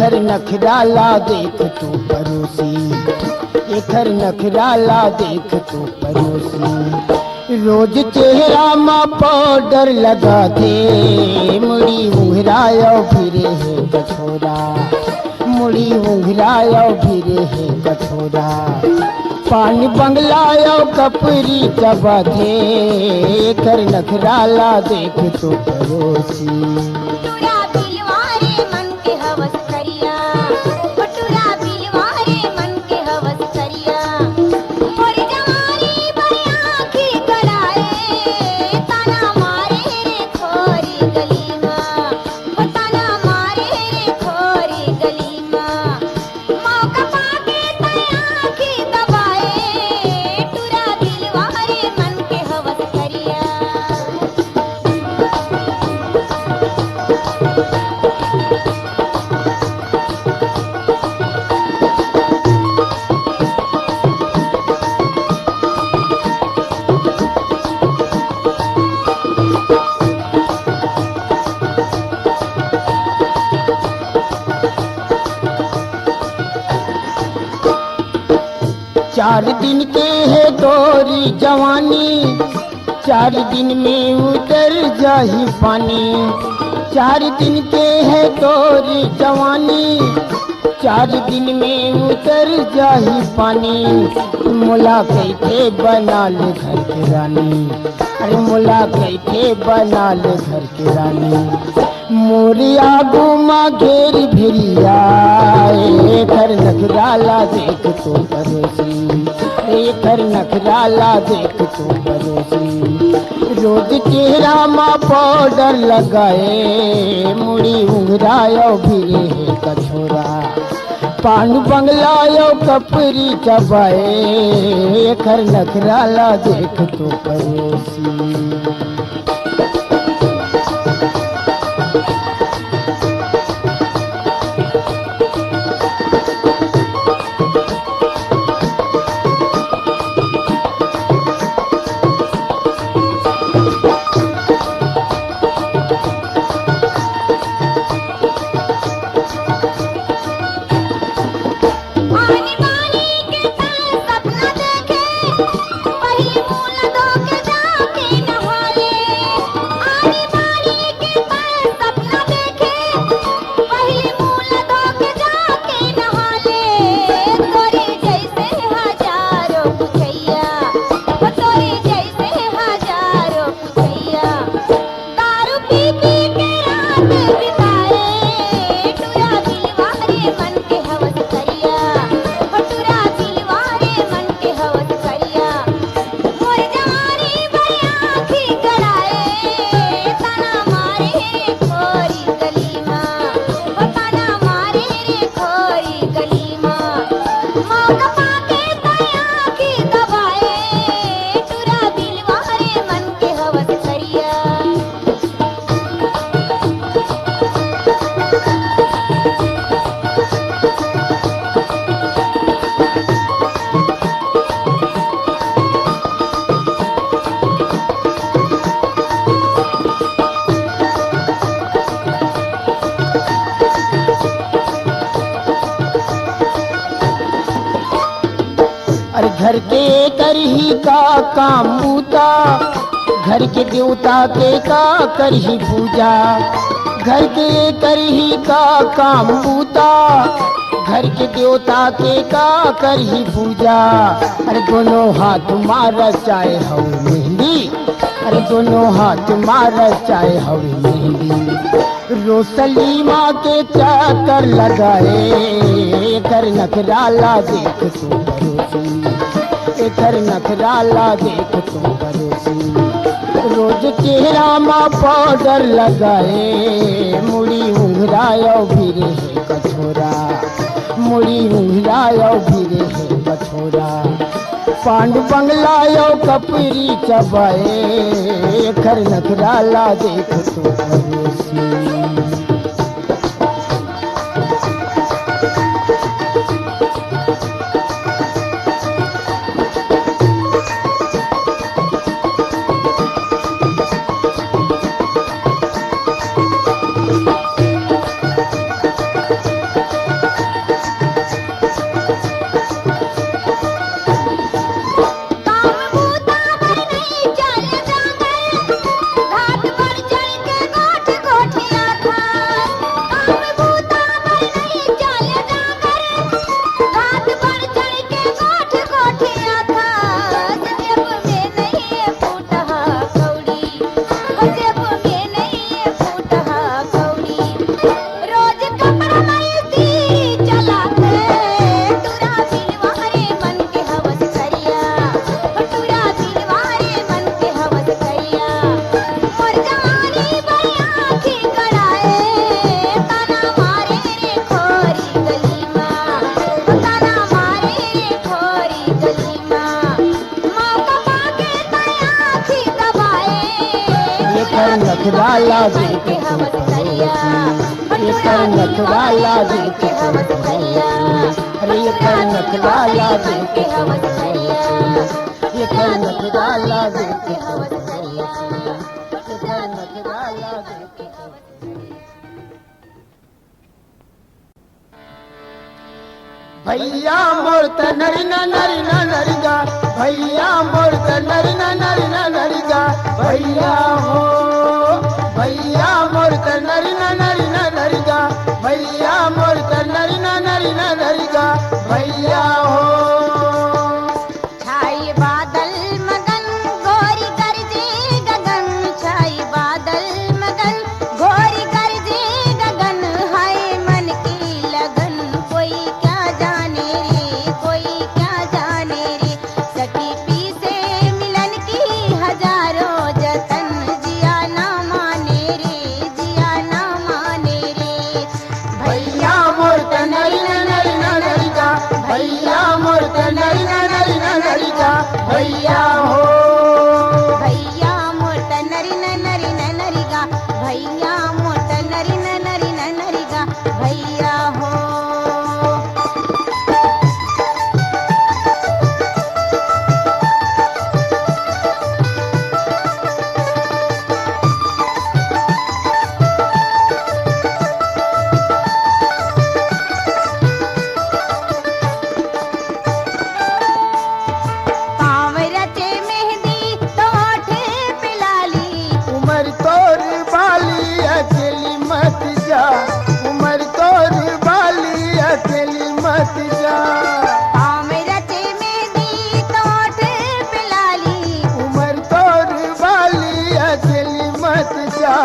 एकर नखराला देख तू परोसी, एकर नखराला देख तू परोसी। रोज चेहरा में पाउडर लगा दे, मुड़ी उंघरायो फिरे है कछोरा, मुड़ी उंघरायो फिरे है कछोरा। पानी बंगलायो कपरी चबा दे, एकर नखराला देख तू परोसी। चार दिन के है तोरी जवानी, 4 दिन में उतर जाही पानी। 4 दिन के है तोरी जवानी, 4 दिन में उतर जाही पानी। मुला कैसे बना ले घर के रानी, अरे मुला कैसे बना ले घर के रानी। मोरिया गुमा घेर भिरिया, एकर नखराला देख तो परोसी, एकर नखराला देख तो परोसी। रोज चेहरा में पाउडर लगाए, मुड़ी उंघरायो फिरे है कछोरा। पान बंगलायो कपरी चबाए, एकर नखराला देख तो परोसी। अरे घर के करही का काम बूता, घर के देवता के का करही पूजा। घर के करही का काम बूता, घर के देवता के का करही पूजा। अरे दोनों हाथ मार चाहे हवे मेहंदी, अरे दोनों हाथ मार चाहे हवे मेहंदी। रोसली माँ के चाकर लगाए, एकर नखराला देख तू परोसी, एकर नखराला देख तू परोसी। रोज चेहरा में पाउडर लगाए, मुड़ी उंघरायो फिरे है कछोरा, मुड़ी उंघरायो फिरे है कछोरा। पांड बंगलायो कपरी चबाए, एकर नखराला देख तू परोसी। नखवाला देख एकर नखवाला देख अरे एकर नखवाला देख एकर नखवाला देख एकर नखवाला देख। भैया मोर त नरी न नरी न नरिगा भैया मोर त नरी न नरी न नरिगा भैया हो भैया मोर त नरी न नरी न नरिगा भैया मोर त नरी न नरी न नरिगा भैया हो। छाई बादल मगन गोरी गरजे गगन छाई बादल मगन गोरी गरजे गगन हाय मन की लगन कोई क्या जाने रे कोई क्या जाने रे सखी पी से मिलन की हजारों जतन जिया ना माने रे जिया ना माने रे। भैया मोर त नरी न नरी न नरिगा भैया मोर त नरी न नरी न नरिगा भैया हो भैया मोट नरी न नरी न नरिगा भैया मोट नरी न नरी न नरिगा भैया हो। पाँव रचे मेहंदी तो होठ पे लाली उमर तोर बाली अकेली मत जा उमर तोर बाली अकेली मत जा पाँव रचे मेहंदी तो होठ पे लाली उमर तोर बाली अकेली मत जा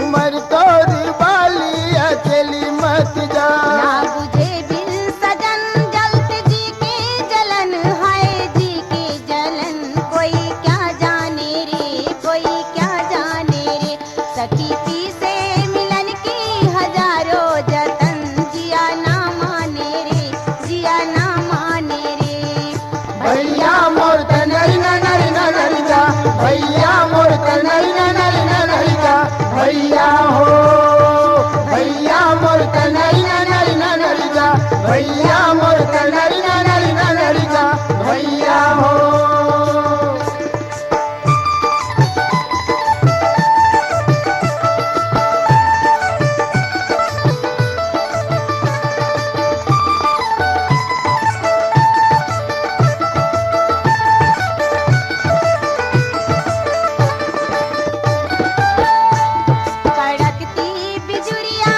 उमर तोर बाली अकेली मत जा। ना बुझे बिन सजन जलते जी के जलन हाय जी के जलन कोई क्या जाने रे कोई क्या जाने रे सखी पी से मिलन की हजारों जतन जिया ना माने रे जिया ना माने रे। भैया मोर त नरी न नरी न नरिगा भैया मोर त नरी न नरी न नरिगा भैया हो भैया मोर त नरी न नरी न नरिगा भैया मोर त नरी न नरी न नरिगा भैया हो। कड़कती बिजुरिया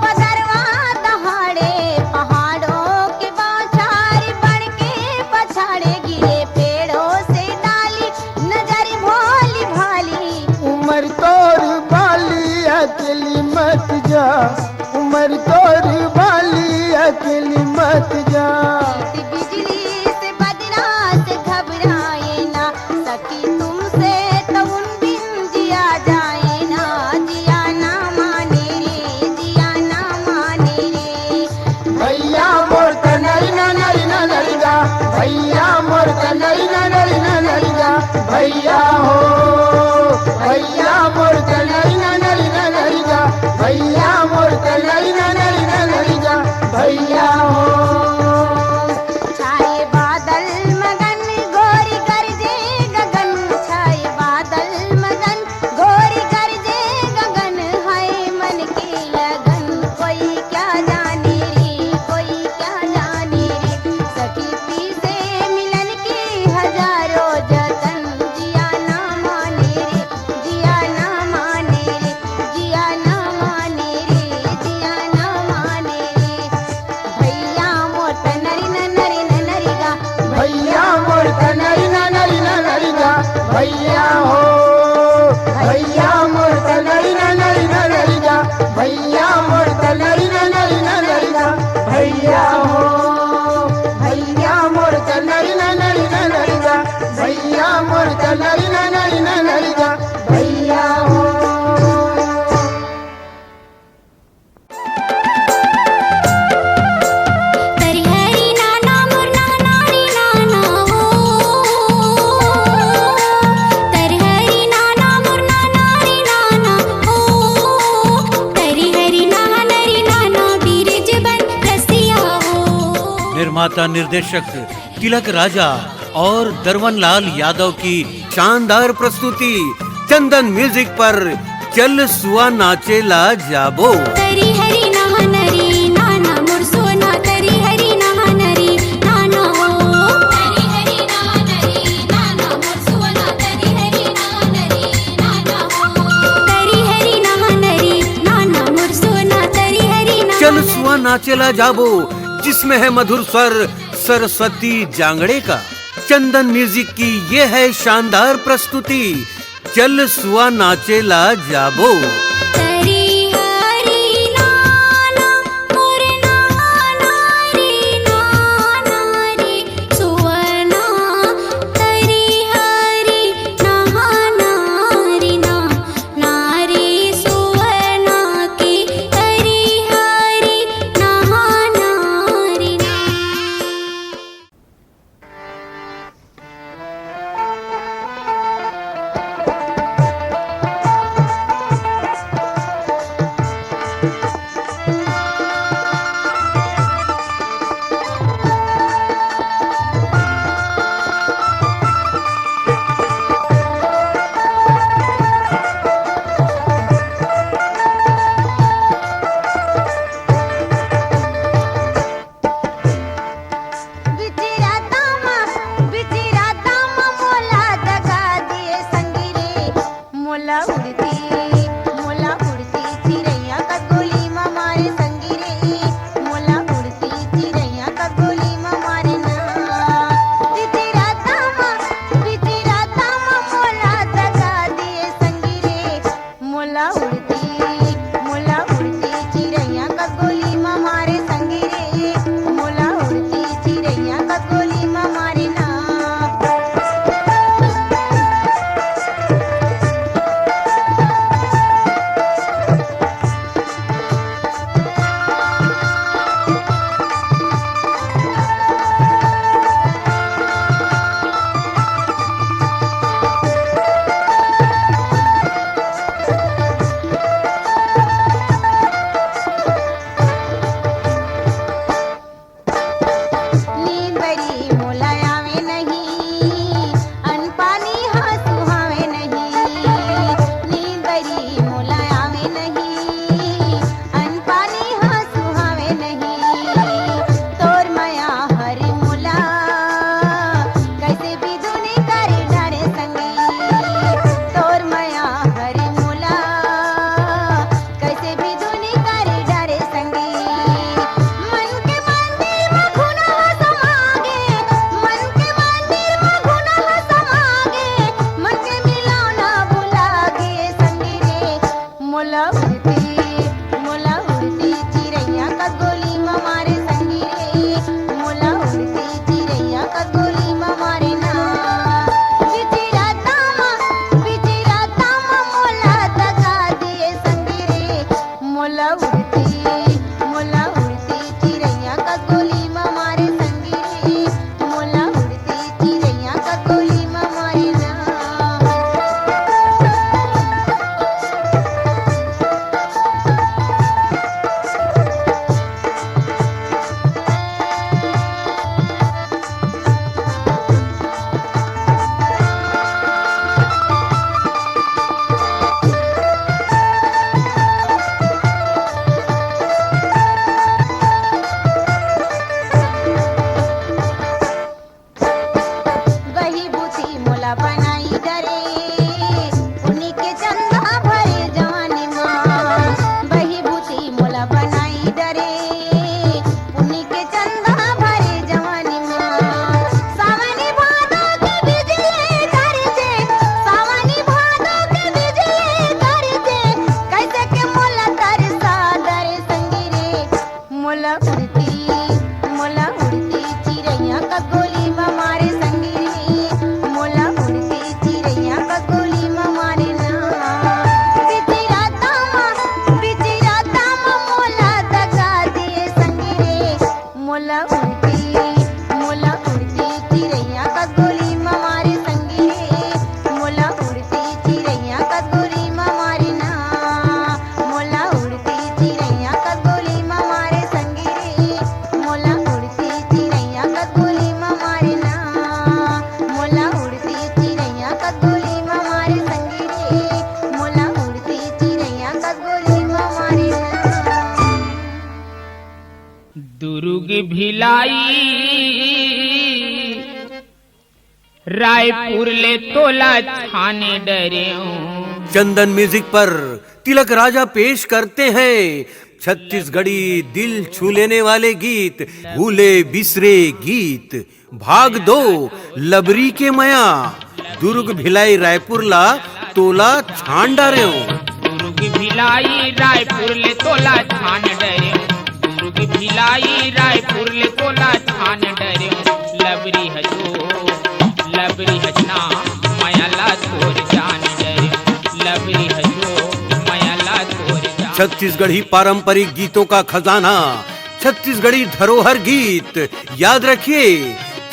बदरवा दहाड़े पहाड़ों के बौछार बन के पछाड़े गिरे पेड़ों से डाली नजर भोली भाली उमर तोर बाली अकेली मत जा उमर तोर बाली अकेली मत जा। बिजली से बदरा से घबराए ना सखी तुमसे तो उन बिन जिया जाए ना जिया ना माने रे जिया ना माने रे। भैया मोर त नरी न नरी न नरिगा भैया मोर त नरी न नरी न नरिगा भैया हो भैया मोर त नरी न नरी न नरिगा भैया मोर त नरी न नरी न नरिगा भैया हो। छाए बादल मगन गोरी गरजे गगन छाए बादल मगन गोरी गरजे गगन हाय मन की लगन कोई क्या जाने रे कोई क्या जाने रे सखी पी से मिलन की हजारों जतन जिया ना माने रे जिया ना माने रे जिया ना माने रे जिया ना माने रे। भैया मोट नरी न नरी न नरिगा भैया मोर त नरी न नरी न नरिगा भैया हो भैया मोर त नरी न नरी न नरिगा भैया मोर त नरी न नरी न नरिगा भैया हो भैया मोर त नरी न नरी न नरिगा भैया मोर त नरी न नरी न नरिगा भैया हो। तरिहरी नाना मोर नानारी नाना हो तरिहरी नाना मोर नानारी नाना हो निर्माता निर्देशक तिलक राजा और दरवन लाल यादव की शानदार प्रस्तुति चंदन म्यूजिक पर चल सुआ नाचेला जाबो। तरी हरी नहा नरी नाना मुरसोना तरी हरी नहा नरी नाना हो तरी हरी नहा नरी नाना मुरसोना तरी हरी नहा नरी नाना हो तरी हरी नहा नरी नाना मुरसोना तरी हरी नहा चल सुआ नाचेला जाबो, जिसमें है मधुर स्वर सरस्वती जांगड़े का। चंदन म्यूजिक की ये है शानदार प्रस्तुति चल सुआ नाचेला जाबो। तरी हरी नाना मोर नाना रे नाना रे सुवना तरी हरी नहा नारी ना नारी सुवना की तरी हरी नहा नारी ना। भिलाई रायपुर ले तोला छाने डरे। चंदन म्यूजिक पर तिलक राजा पेश करते हैं छत्तीसगढ़ी दिल छू लेने वाले गीत भूले बिसरे गीत भाग 2 लबरी के मया दुर्ग भिलाई रायपुर ला तोला छान डारे। दुर्ग भिलाई रायपुर ले तोला छान डरे। दुर्ग भिलाई रायपुर ले तोला छान डरे। लबरी हजना मयाला तोर जान डरे। लबरी हजो मयाला तोर जान। छत्तीसगढ़ी पारंपरिक गीतों का खजाना छत्तीसगढ़ी धरोहर गीत याद रखिए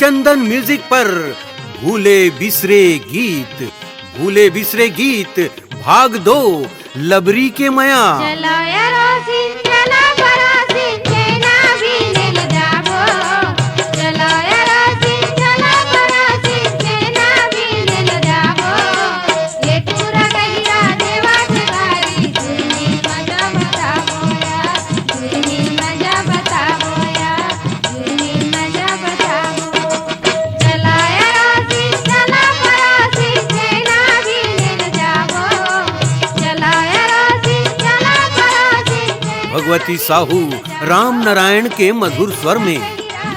चंदन म्यूजिक पर भूले बिसरे गीत भाग 2 लबरी के मया। चलाया रोसी चला बरासी चेना भी लेल जाबो। चलाया रोसी चला बरासी चेना भी लेल जाबो। ये पूरा गहिरा देवा के बारी तुनी मजा बताबोया। तुनी मजा बताबोया। तुनी मजा बताबो। चलाया रोसी चला बरासी चेना भी लेल जाबो। चलाया भगवती साहू राम नारायण के मधुर स्वर में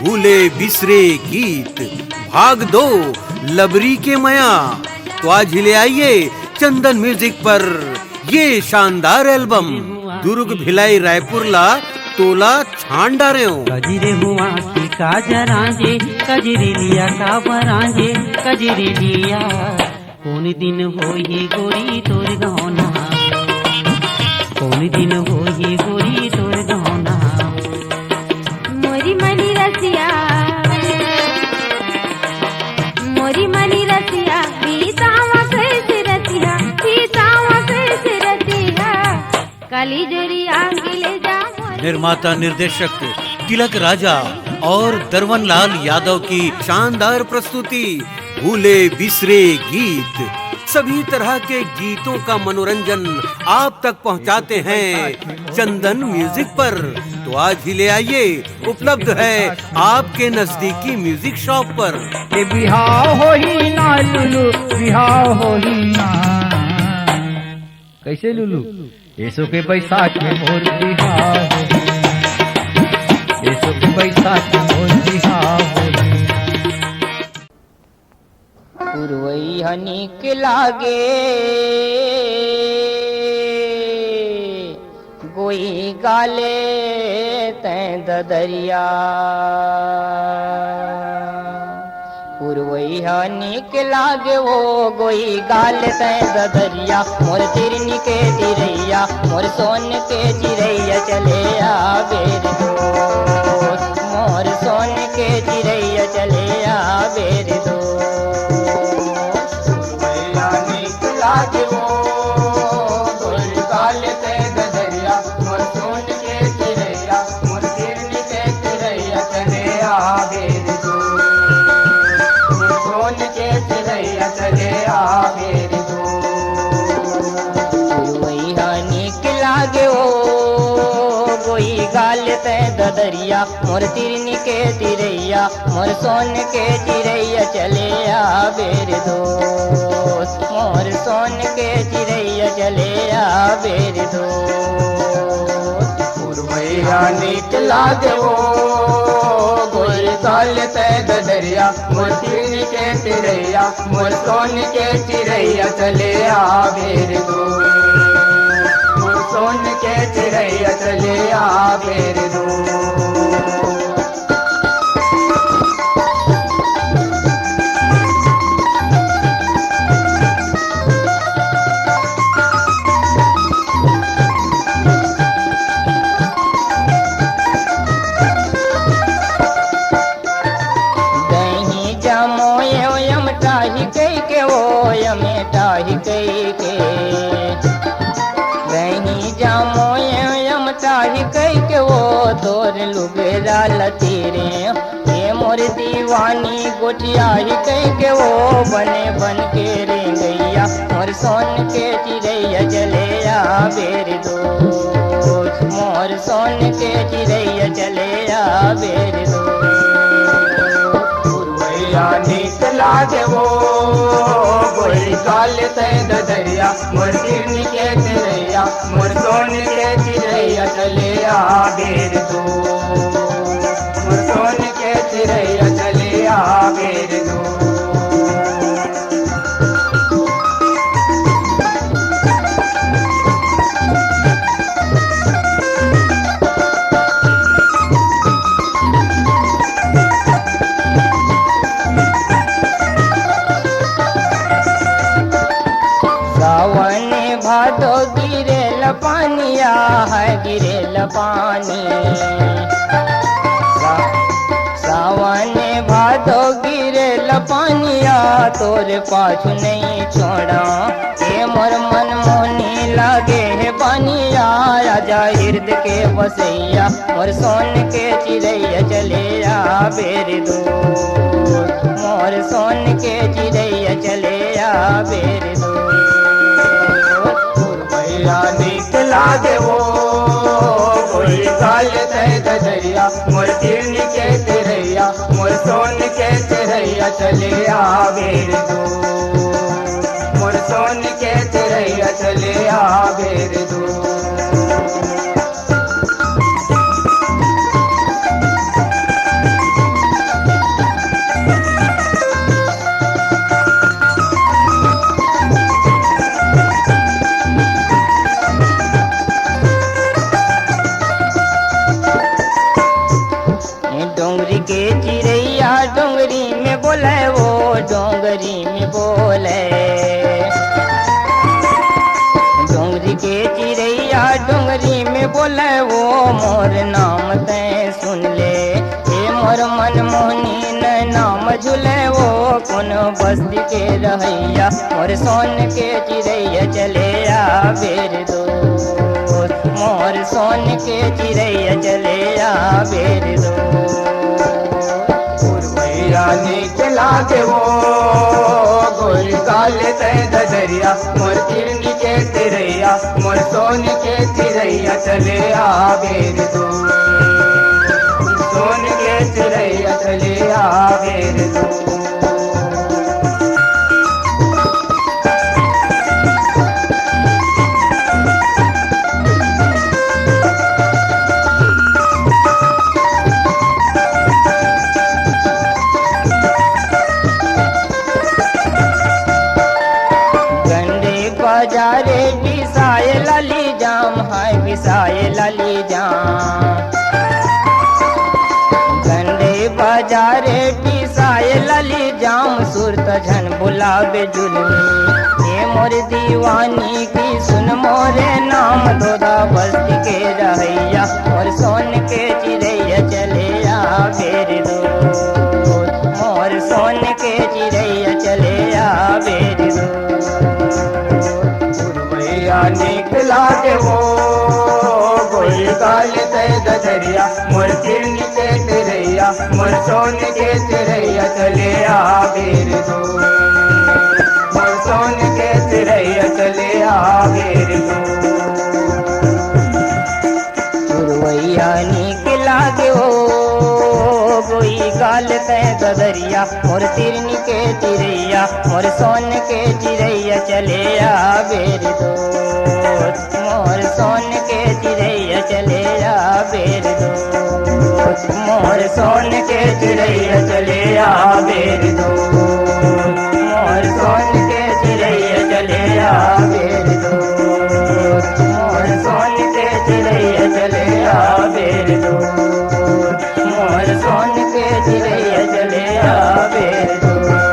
भूले बिसरे गीत भाग 2 लबरी के मया। तो आज ही ले आइए चंदन म्यूजिक पर ये शानदार एल्बम दुर्ग भिलाई रायपुर ला तोला छान डारे। कजरे हुआ की काजरांजे कजरे लिया का बरांजे कजरे लिया कौन दिन होई गोरी तोर गौना। कौन दिन होई गोरी तोर गौना। मोरी मनी रसिया बीतावा कैसे रसिया काली जोरिया गिले जा। निर्माता निर्देशक तिलक राजा और दरवन लाल यादव की शानदार प्रस्तुति भूले बिसरे गीत। सभी तरह के गीतों का मनोरंजन आप तक पहुंचाते हैं चंदन म्यूजिक पर। तो आज ही ले आइए, उपलब्ध है आपके नजदीकी म्यूजिक शॉप पर। बिहाव हो ही ना लुलू बिहाव हो ही ना। कैसे लुलू ऐसो के बैसाख में मोर बिहाव हो ही। ऐसो के बैसाख में मोर बिहाव हो ही। पुरवैया नीक लागे गोई गाले तैं ददरिया। पुरवैया नीक लागे वो गोई गाल तैं ददरिया। मोर तिरनी के तिरैया मोर सोन के चिरैया चले आ बेर दोस्त। मोर सोन के चिरैया चले आ बेर दोस्त। ददरिया मोर तिरनी के तिरैया मोर सोन के चिरैया चले आ बेर दोस्त। मोर सोन के चिरैया चले आ बेर दोस्त। पुरवैया नीक लागे वो गोई गाल तै ददरिया मोर तिरनी के तिरैया मोर सोन के चिरैया चले आ बेर दोस्त। मोर सोन के चिरैया चले आ बेर दोस्त। तोर लुगेरा लतीरे ये मोर दीवानी गोटिया ही कह के वो बने बन के रे गैया। मोर मोर सोन के चिड़ैया चले आवेर दोस्त, मोर सोन के चिड़ैया चले आवेर दोस्त। भैया नीक लागे वो गोरी काल ते दरिया मोर तिरनी के चिड़ैया मोर सोन के चिड़ैया चले आवेर दो, मोर सोन के चिड़ैया चले आवेर दो। सावन भादो गिरेल पानिया है गिरेल पानी, सावन भादो गिरेल पानिया तोर पाछू नहीं छोड़ा, ए मोर मन मोनी लागे है पानिया राजा हृदय के बसैया मोर सोन के चिड़ैया चले आवेर दोस्त, मोर सोन के चिड़ैया चले आवेर दोस्त। भैया नीक लागे वो गोरी काल ते दरिया मोर तिरनी के चिड़ैया मोर सोन के चिड़ैया चले आवेर दो, मोर सोन के चिड़ैया चले आवेर दो। डोंगरी के चिड़ैया डोंगरी में बोले वो डोंगरी में बोले, डोंगरी के चिड़ैया डोंगरी में बोले वो मोर नाम ते सुन ले, ए मोर मन मोहनी न नाम झूले वो कौन बस्ती के रहैया मोर सोन के चिड़ैया चले आवेर दोस्त, मोर सोन के चिड़ैया चले आवेर दोस्त। भैया नीक लागे वो गोरी काल ते दरिया मोर तिरनी के चिड़ैया मोर सोन के चिड़ैया चले आवेर दो, सोन के चिड़ैया चले आवेर दो। बाजारे बिसाए लाली जाम है बिसाए लाली जाम, गंडे बाजारे बिसाए लाली जाम सुरत झन बुलावे जुलमी, ये मोर दीवानी की सुन मोरे नाम दोदा बस्ती के रहैया मोर सोन के चिड़ैया चले आवेर दोस्त, मोर सोन के चिड़ैया चले आवेर दोस्त। भैया नीक लागे वो गोरी काल ते दरिया मोर तिरनी के चिड़ैया मोर सोन के चिड़ैया चले आवेर दो, मोर सोन के चिड़ैया चले आवेर दो। सुरवैया नीक लागे ओ गोई गाल ते दरिया मोर तिरनी के चिड़ैया मोर सोन के चिड़ैया चले आवेर दोस्त, मोर सोन के चिड़ैया चले आवेर दोस्त, मोर सोन के चिड़ैया चले आवेर दोस्त, मोर सोन के चिड़ैया चले आवेर दोस्त, मोर सोन के चिड़ैया चले आवेर दोस्त, मोर सोन के चिड़ैया चले आवेर दोस्त।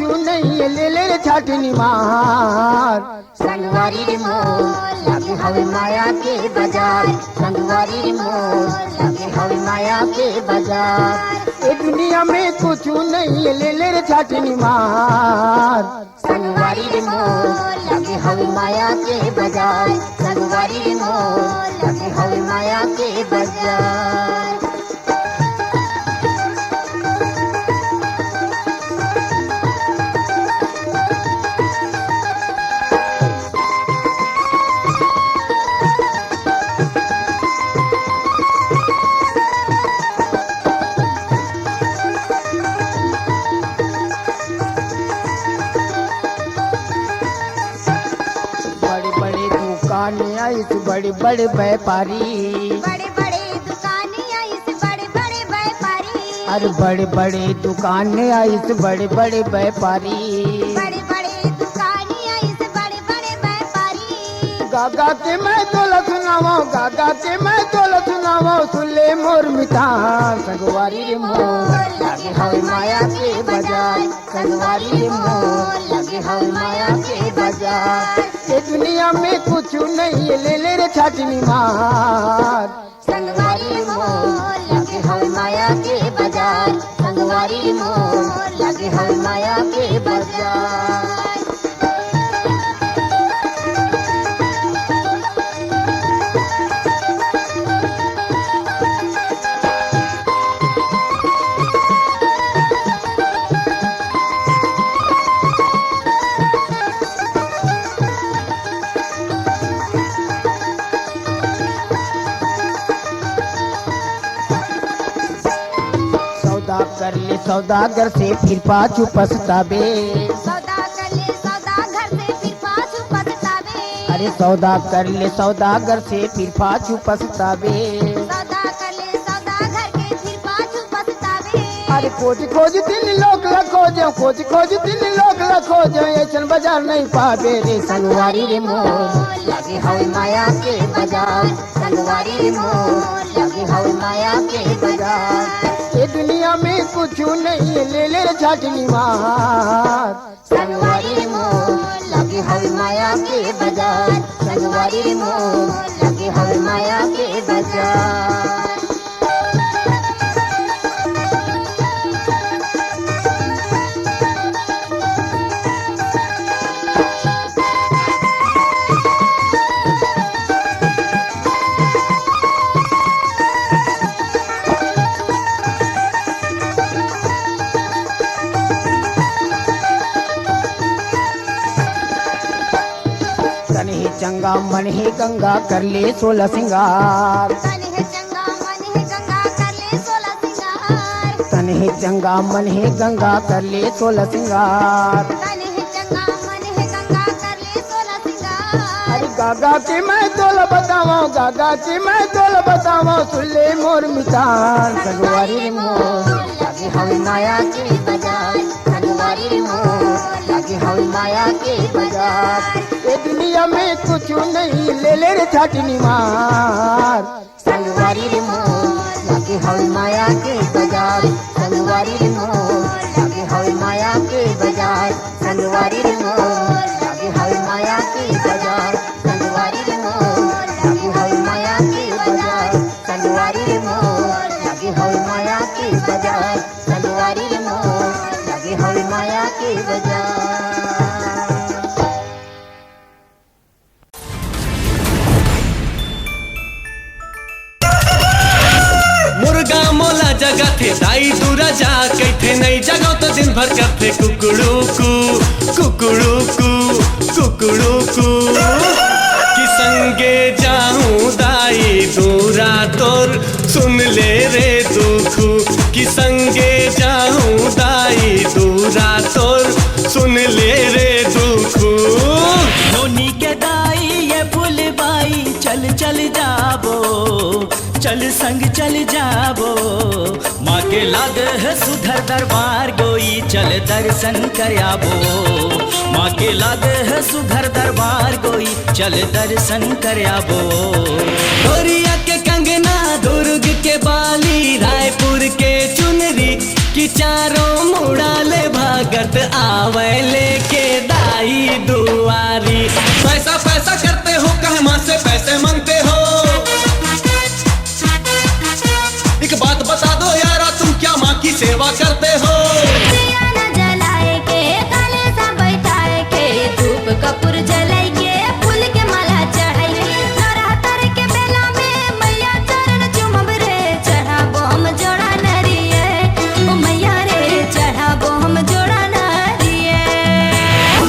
नहीं ये ले ले रे छाटनी मार। संगवारी रे मोर लगे हवे माया के बाजार, संगवारी रे मोर लगे हवे माया के बाजार। ये दुनिया में कुछ नहीं ये ले ले रे छाटनी मार। संगवारी रे मोर लगे हवे माया के बाजार, संगवारी रे मोर लगे हवे माया के बाजार। दुकानें इस बड़े बड़े व्यापारी, बड़े बड़े दुकानें इस बड़े बड़े व्यापारी। अरे बड़े बड़े दुकानें इस बड़े बड़े व्यापारी, बड़े बड़े दुकानें इस बड़े बड़े व्यापारी। गागा के मैं तोला सुनावा, गागा के मैं तोला सुनावा, सुन ले मोर मिठान। संगवारी रे मोर लगे हवे माया के बाजार, संगवारी रे मोर लगे हवे माया के बाजार। ये दुनिया में कुछ नहीं ये ले ले रे छाटनी मार। संगवारी रे मोर लगे हवे माया के बाजार, संगवारी रे मोर लगे हवे माया के बाजार। कर ले सौदागर से फिर पाछू पछतावे, सौदा कर ले सौदागर से फिर पाछू पछतावे। अरे सौदा कर ले सौदागर से फिर पाछू पछतावे। सौदा कर ले सौदागर के फिर पाछू पछतावे। अरे खोज खोज तीन लोग ला खोजो, खोज खोज तीन लोग ला खोजो, ऐसन बाजार नहीं पावे रे। संगवारी रे मोर लगे हवे माया के बाजार, संगवारी रे मोर लगे हवे माया के बाजार। ये दुनिया में कुछ नहीं ले ले रे छाटनी मार। संगवारी रे मोर लगे हवे माया के बाजार, संगवारी रे मोर लगे हवे माया के बाजार। चंगा मन है गंगा कर ले 16 सिंगार, तन है चंगा मन है गंगा कर ले 16 सिंगार। तन है चंगा मन है गंगा कर ले 16 सिंगार। तन है चंगा मन है गंगा कर ले 16 सिंगार। अरे गागा के मैं तोला बतावा, गागा के मैं तोला बतावा, सुन ले मोर मिठान। संगवारी रे मोर लगे हवे माया के बाजार, संगवारी रे मोर लगे हवे माया के बाजार। ये दुनिया में कुछ नहीं ले ले रे छाटनी मार। संगवारी रे मोर लगे हवे माया के बाजार, संगवारी रे मोर लगे हवे माया के बाजार। संगवारी रे मोर लगे हवे माया के बाजार, संगवारी रे मोर लगे हवे माया के बाजार। संगवारी रे मोर लगे हवे माया के बाजार, संगवारी रे मोर लगे हवे माया के बाजार। मुर्गा मोला जगह थे दाई दूरा जा थे नहीं जगह तो दिन भर करते कुकड़ू कु कि संगे जाऊं दाई दूरा तोर सुन ले रे दुखू कि संगे जाऊं दाई दूरा तोर सुन ले रे दुखू। धोनी के दाई ये फुलबाई चल चल जाबो, चल संग चल जाबो। माँ के लाद है सुधर दरबार गोई चल दर्शन करयाबो। माँ के लाद है सुधर दरबार गोई चल दर्शन करयाबो। गोरिया के कंगना दुर्ग के बाली रायपुर के चुनरी कि चारों मुड़ाले भगत आवे लेके दाई दुआरी। पैसा पैसा करते हो, कहे माँ से पैसे मांगते हो। एक बात बता दो यारा, तुम क्या माँ की सेवा करते हो? दिया न जलाए के कलशा बैठाए के, धूप कपूर जलाए के, फूल के माला चढ़ाए के, नवरात्र के बेला में मैया चरण चुमब रे, चढ़ाबो हम जोड़ा नरिये, ओ मैया रे चढ़ाबो हम जोड़ा नरिये।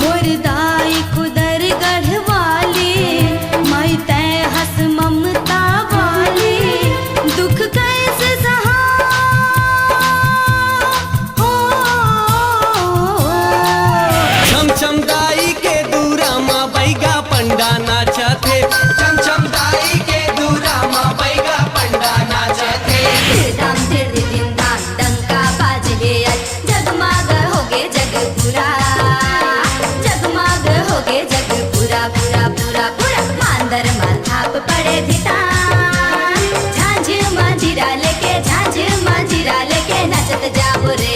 मोर दाई कुदर गढ़वाली, माई तै हंस ममता वाली, दुख कैसे सहा हो। छम छम दाई के दूरा माँ बैगा पंडा नाचते, छम छम दाई के दूरा माँ बैगा पंडा नाचते। धाम धीर दिन धाम डंका बाज गे, जगमग होगे जग पूरा, जगमग होगे जग पूरा पूरा पूरा पूरा। मांदर माथाप पड़े धितान, झांझ मांझिरा लेके, झांझ मांझिरा लेके नचत जाबो रे।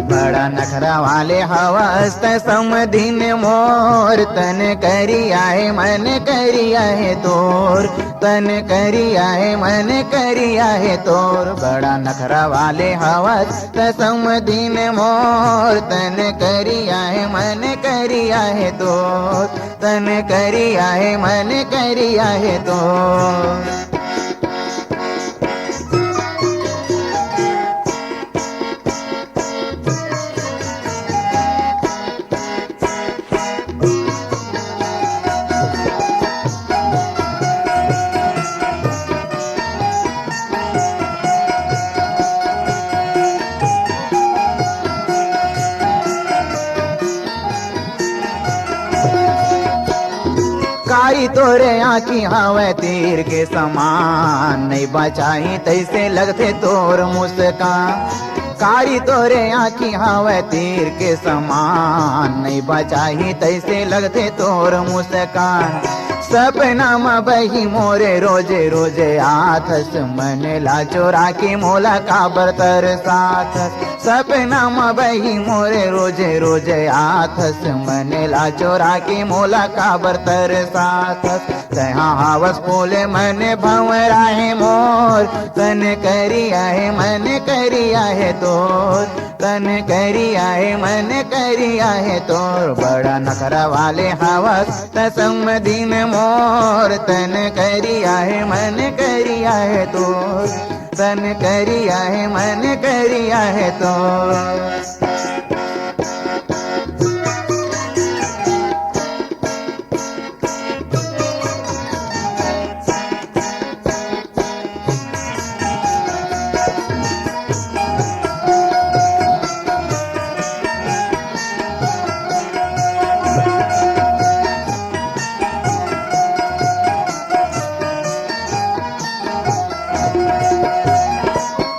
बड़ा नखरा वाले हवस समधिन मोर, तन करिया है मन करिया है तोर, तन करिया है मन करिया है तोर। बड़ा नखरा वाले हवस समधिन मोर, तन करिया है मन करिया है तोर, तन करिया है मन करिया है तोर। कारी तोरे आँखी हवे तीर के समान, नहीं बचाई तैसे लगते तोर मुस्कान। कारी तोरे आँखी हवे तीर के समान, नहीं बचाई तैसे लगते तोर मुस्कान। सपना में बही मोरे रोजे रोजे आथस, मन ला चोरा के मोला काबर तर साथ। सपना में बही मोरे रोजे रोजे आथस, मन ला चोरा के मोला काबर तर साथ। तहाँ हवस बोले मन भंवरा है मोर, तन करिया है मन करिया है तोर, तन करिया है मन करिया है तोर। बड़ा नखरा वाले हवस समधिन मोर, तन करिया है मन करिया है तोर, तन करिया है मन करिया है तोर।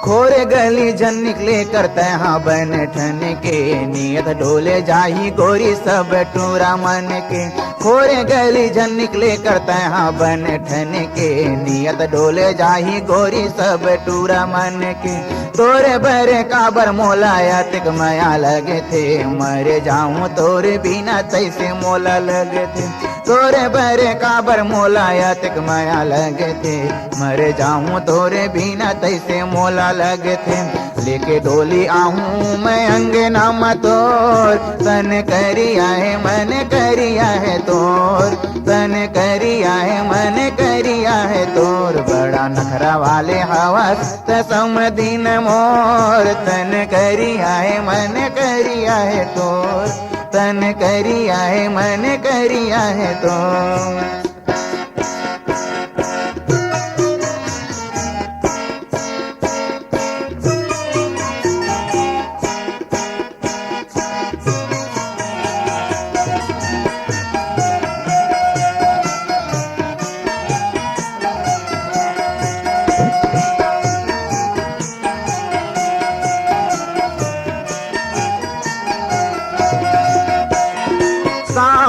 खोरे गली जन निकले करते हाँ बन ठन के, नियत डोले जाही गोरी सब टूरा मन के। खोरे गली जन निकले करते हाँ बन ठन के, नियत डोले जाही गोरी सब टूरा मन के। तोरे बरे काबर मोलाया तिक माया लगे थे, मरे जाऊं तोरे बिना तैसे मोला लगे थे। तोरे बरे काबर मोलाया तिक माया लगे थे, मरे जाऊं तोरे बिना तैसे मोला लगे थे। लेके डोली आऊं मैं अंगना में तोर, तन करिया है मन करिया है तोर, तन करिया है मन करिया है तोर। बड़ा नखरा वाले हवस समधिन मोर, तन करिया है मन करिया है तोर, तन करिया है मन करिया है तोर।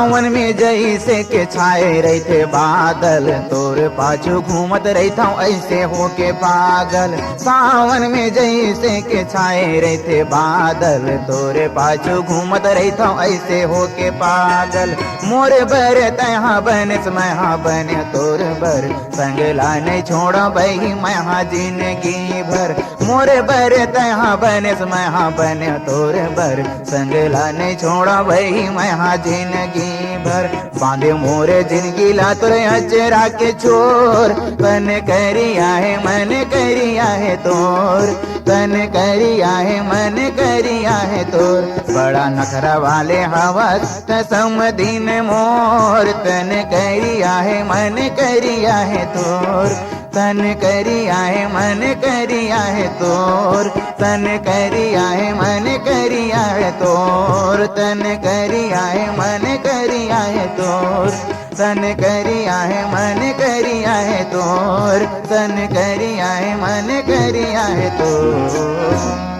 सावन में जैसे के छाए रहते बादल, तोर पाछू घूमत रहता हूँ ऐसे होके पागल। सावन में जैसे के छाए रहते बादल, तोरे पाछू घूमत रहता हूँ ऐसे होके पागल। मोरे बर तहाँ बने मैं हाँ बने तोर बर, संगला नहीं छोड़ा बही मैं हाँ जिंदगी भर। मोरे बर तहाँ बने मैं हाँ बने तोर बर, संगला नहीं छोड़ा बही मैं हाँ जिंदगी भर। बांधे मोरे जिंदगी ला तोरे अचरा के छोर, तन करिया है मन करिया है तोर, तन करिया है मन करिया है तोर। बड़ा नखरा वाले हवस कसम दिन मोर, तन करिया है मन करिया है तोर, तन करिया है मन करिया है तोर, तन करिया है मन करिया है तोर, तन करिया है मन करिया है तोर, तन करिया है मन करिया है तोर, तन करिया है मन करिया है तोर।